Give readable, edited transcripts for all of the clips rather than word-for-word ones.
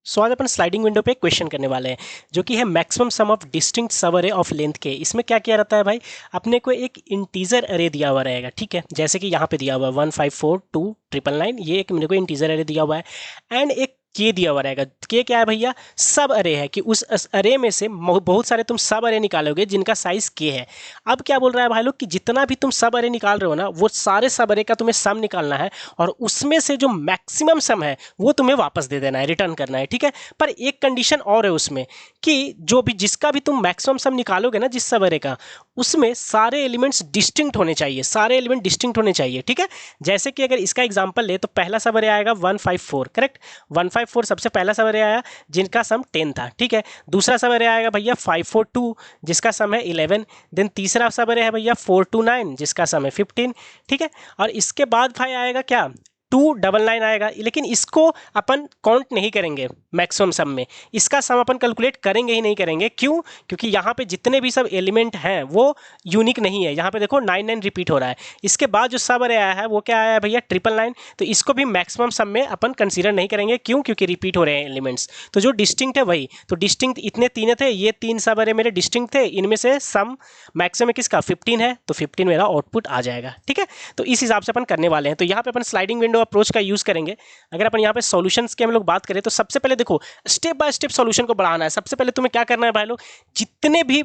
सो आज अपन sliding window पे एक क्वेश्चन करने वाले हैं जो कि है मैक्सिमम सम ऑफ डिस्टिंक्ट सब अरे ऑफ लेंथ के। इसमें क्या किया रहता है भाई, अपने को एक इंटीजर अरे दिया हुआ रहेगा, ठीक है। जैसे कि यहाँ पे दिया हुआ है 1542999, ये एक मेरे को इंटीजर अरे दिया हुआ है एंड एक के दिया हुआ रहेगा। के क्या है भैया, सब अरे है कि उस अरे में से बहुत सारे तुम सब अरे निकालोगे जिनका साइज के है। अब क्या बोल रहा है भाई लोग कि जितना भी तुम सब अरे निकाल रहे हो ना, वो सारे सब अरे का तुम्हें सम निकालना है और उसमें से जो मैक्सिमम सम है वो तुम्हें वापस दे देना है, रिटर्न करना है, ठीक है। पर एक कंडीशन और है उसमें कि जो भी जिसका भी तुम मैक्सिमम सम निकालोगे ना, जिस सब अरे का, उसमें सारे एलिमेंट्स डिस्टिंक्ट होने चाहिए, सारे एलिमेंट डिस्टिंक्ट होने चाहिए, ठीक है। जैसे कि अगर इसका एग्जांपल ले तो पहला सब अरे आएगा 154, करेक्ट। 154 सबसे पहला सब अरे आया जिनका सम 10 था, ठीक है। दूसरा सब अरे आएगा भैया 542 जिसका सम है 11। देन तीसरा सब अरे है भैया 429 जिसका सम है 15, ठीक है। और इसके बाद भाई आएगा क्या, 299 आएगा, लेकिन इसको अपन काउंट नहीं करेंगे मैक्सिमम सम में, इसका सम अपन कैलकुलेट करेंगे ही नहीं करेंगे। क्यों? क्योंकि यहाँ पे जितने भी सब एलिमेंट हैं वो यूनिक नहीं है। यहाँ पे देखो 99 रिपीट हो रहा है। इसके बाद जो सब अरे आया है वो क्या आया है भैया 999, तो इसको भी मैक्सिमम सम में अपन कंसीडर नहीं करेंगे। क्यों? क्योंकि रिपीट हो रहे हैं एलिमेंट्स। तो जो डिस्टिंक्ट है वही, तो डिस्टिंक्ट इतने तीन थे, ये तीन सब अरे मेरे डिस्टिंक्ट थे, इनमें से सम मैक्सिमम किसका 15 है, तो 15 मेरा आउटपुट आ जाएगा, ठीक है। तो इस हिसाब से अपन करने वाले हैं। तो यहाँ पे अपन स्लाइडिंग विंडो अप्रोच का यूज करेंगे। अगर अपन यहाँ पे सॉल्यूशंस की हम लोग बात करें तो सबसे पहले देखो स्टेप बाय स्टेप सॉल्यूशन को बढ़ाना है। सबसे पहले तुम्हें क्या करना है भाई लोग, जितने भी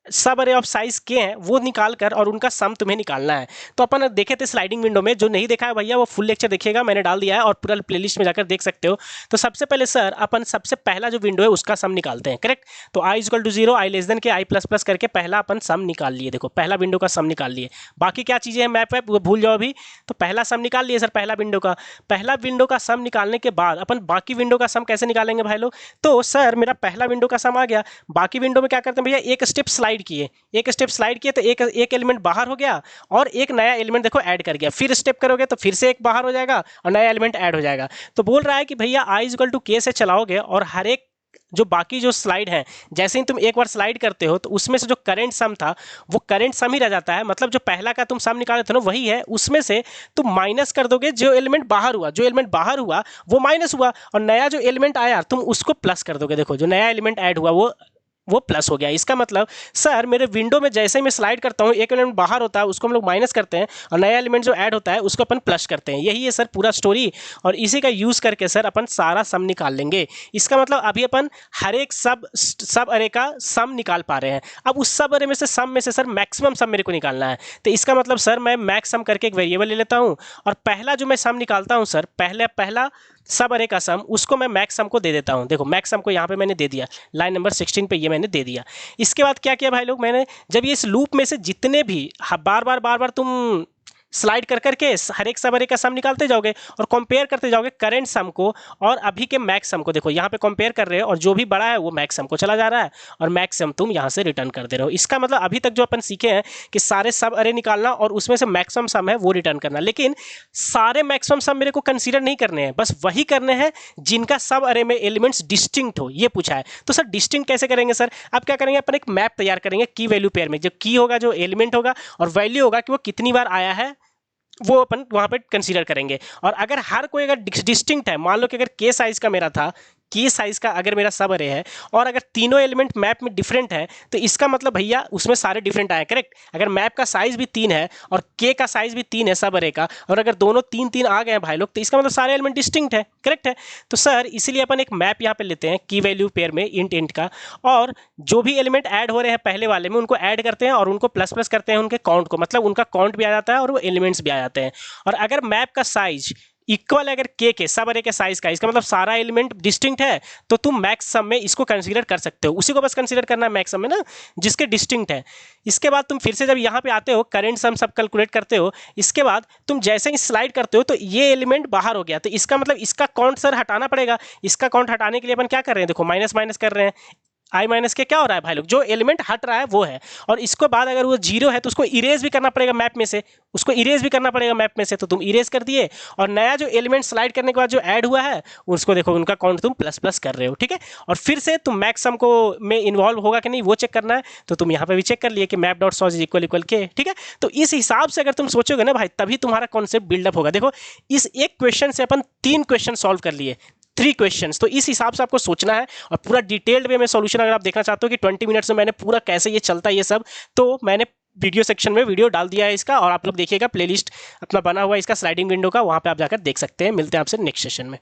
सब अरे ऑफ साइज के हैं वो निकाल कर और उनका सम तुम्हें निकालना है। तो अपन देखे थे स्लाइडिंग विंडो में, जो नहीं देखा है भैया वो फुल लेक्चर देखिएगा, मैंने डाल दिया है और पूरा प्लेलिस्ट में जाकर देख सकते हो। तो सबसे पहले सर अपन सबसे पहला जो विंडो है उसका सम निकालते हैं, करेक्ट। तो i equal to 0, i less than k i plus plus करके पहला अपन सम निकाल लिए। देखो पहला विंडो का सम निकाल लिए, बाकी क्या चीजें हैं मैप है वो भूल जाओ अभी। तो पहला सम निकाल लिए सर, पहला विंडो का सम निकालने के बाद अपन बाकी विंडो का सम कैसे निकालेंगे भाई लोग। तो सर मेरा पहला विंडो का सम आ गया, बाकी विंडो में क्या करते हैं भैया, एक स्टेप स्लाइड किए, एक स्टेप स्लाइड किए तो एक एलिमेंट बाहर हो गया और एक नया एलिमेंट देखो ऐड कर गया। फिर स्टेप करोगे तो फिर से एक बाहर हो जाएगा और नया एलिमेंट ऐड हो जाएगा। तो बोल रहा है कि भैया i इक्वल टू k से चलाओगे और हर एक जो बाकी जो स्लाइड है, जैसे ही तुम एक बार स्लाइड करते हो तो उसमें से जो करंट सम था वो करंट सम ही रह जाता है। मतलब जो पहला का तुम सम निकाले थे ना वही है, उसमें से तुम माइनस कर दोगे जो एलिमेंट बाहर हुआ, जो एलिमेंट बाहर हुआ वो माइनस हुआ और नया जो एलिमेंट आया तुम उसको प्लस कर दोगे। देखो जो नया एलिमेंट ऐड हुआ वो प्लस हो गया। इसका मतलब सर मेरे विंडो में जैसे ही मैं स्लाइड करता हूँ एक एलिमेंट बाहर होता है उसको हम लोग माइनस करते हैं और नया एलिमेंट जो ऐड होता है उसको अपन प्लस करते हैं। यही है सर पूरा स्टोरी और इसी का यूज़ करके सर अपन सारा सम निकाल लेंगे। इसका मतलब अभी अपन हर एक सब अरे का सम निकाल पा रहे हैं। अब उस सब अरे में से सम में से सर मैक्सिमम सम मेरे को निकालना है। तो इसका मतलब सर मैं मैक्स सम करके एक वेरिएबल ले लेता हूँ और पहला जो मैं सम निकालता हूँ सर, पहला सब अरे का सम उसको मैं मैक्स सम को दे देता हूं। देखो मैक्स सम को यहाँ पे मैंने दे दिया, लाइन नंबर 16 पे ये मैंने दे दिया। इसके बाद क्या किया भाई लोग, मैंने जब ये इस लूप में से जितने भी बार बार तुम स्लाइड कर करके हर एक सब अरे का सम निकालते जाओगे और कंपेयर करते जाओगे करंट सम को और अभी के मैक्स सम को। देखो यहाँ पे कंपेयर कर रहे हो और जो भी बड़ा है वो मैक्स सम को चला जा रहा है और मैक्स सम तुम यहाँ से रिटर्न कर दे रहे हो। इसका मतलब अभी तक जो अपन सीखे हैं कि सारे सब अरे निकालना और उसमें से मैक्सिमम सम है वो रिटर्न करना, लेकिन सारे मैक्सिमम सम मेरे को कंसीडर नहीं करने हैं, बस वही करने हैं जिनका सब अरे में एलिमेंट्स डिस्टिंक्ट हो, ये पूछा है। तो सर डिस्टिंक्ट कैसे करेंगे सर, अब क्या करेंगे अपन एक मैप तैयार करेंगे की वैल्यू पेयर में। जो की होगा, जो एलिमेंट होगा और वैल्यू होगा कि वो कितनी बार आया है वो अपन वहां पे कंसीडर करेंगे। और अगर हर कोई अगर डिस्टिंक्ट है, मान लो कि अगर के साइज का मेरा था, की साइज का अगर मेरा सब अरे है और अगर तीनों एलिमेंट मैप में डिफरेंट है तो इसका मतलब भैया उसमें सारे डिफरेंट आए, करेक्ट। अगर मैप का साइज भी 3 है और के का साइज भी 3 है सब अरे का, और अगर दोनों 3 आ गए हैं भाई लोग तो इसका मतलब सारे एलिमेंट डिस्टिंक्ट है, करेक्ट है। तो सर इसीलिए अपन एक मैप यहाँ पे लेते हैं की वैल्यू पेयर में इंट का, और जो भी एलिमेंट ऐड हो रहे हैं पहले वाले में उनको ऐड करते हैं और उनको प्लस प्लस करते हैं उनके काउंट को, मतलब उनका काउंट भी आ जाता है और वो एलिमेंट्स भी आ जाते हैं। और अगर मैप का साइज इक्वल अगर के सब अरे के साइज का, इसका मतलब सारा एलिमेंट डिस्टिंक्ट है, तो तुम मैक्स सम में इसको कंसीडर कर सकते हो। उसी को बस कंसीडर करना है मैक्स सम में ना, जिसके डिस्टिंक्ट है। इसके बाद तुम फिर से जब यहाँ पे आते हो करंट सम सब कैलकुलेट करते हो, इसके बाद तुम जैसे ही स्लाइड करते हो तो ये एलिमेंट बाहर हो गया, तो इसका मतलब इसका काउंट सर हटाना पड़ेगा। इसका काउंट हटाने के लिए अपन क्या कर रहे हैं, देखो माइनस माइनस कर रहे हैं, आई माइनस के क्या हो रहा है भाई लोग, जो एलिमेंट हट रहा है वो है, और इसको बाद अगर वो 0 है तो उसको इरेज भी करना पड़ेगा मैप में से, उसको इरेज भी करना पड़ेगा मैप में से, तो तुम इरेज कर दिए, और नया जो एलिमेंट स्लाइड करने के बाद जो ऐड हुआ है उसको देखो, उनका काउंट तुम प्लस प्लस कर रहे हो, ठीक है। और फिर से तुम मैक्स सम को में इन्वॉल्व होगा कि नहीं वो चेक करना है, तो तुम यहाँ पे भी चेक कर लिए कि map dot solve is equal equal के, ठीक है। तो इस हिसाब से अगर तुम सोचोगे ना भाई, तभी तुम्हारा कॉन्सेप्ट बिल्डअप होगा। देखो इस एक क्वेश्चन से अपन 3 क्वेश्चन सॉल्व कर लिए, 3 क्वेश्चंस। तो इस हिसाब से आपको सोचना है, और पूरा डिटेल्ड वे में सॉल्यूशन अगर आप देखना चाहते हो कि 20 मिनट्स में मैंने पूरा कैसे ये चलता है ये सब, तो मैंने वीडियो सेक्शन में वीडियो डाल दिया है इसका, और आप लोग देखिएगा प्लेलिस्ट अपना बना हुआ है इसका स्लाइडिंग विंडो का, वहां पे आप जाकर देख सकते हैं। मिलते हैं आपसे नेक्स्ट सेशन में।